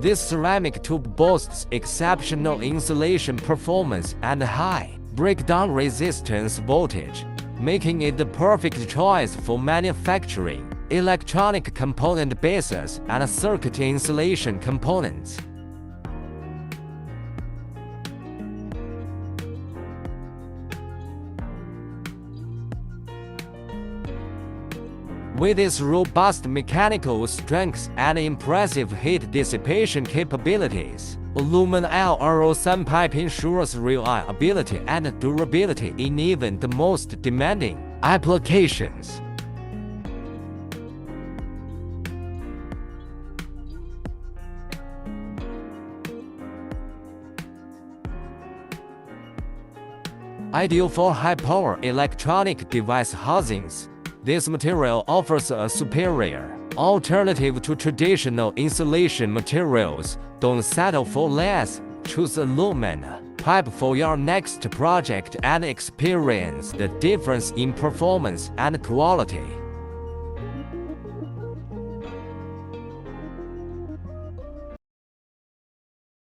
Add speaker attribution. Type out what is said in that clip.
Speaker 1: This ceramic tube boasts exceptional insulation performance and high breakdown resistance voltage, making it the perfect choice for manufacturing electronic component bases and circuit insulation components. With its robust mechanical strength and impressive heat dissipation capabilities, Alumina Al2O3 Pipe ensures reliability and durability in even the most demanding applications. Ideal for high-power electronic device housings, this material offers a superior alternative to traditional insulation materials. Don't settle for less. Choose Alumina Pipe for your next project and experience the difference in performance and quality.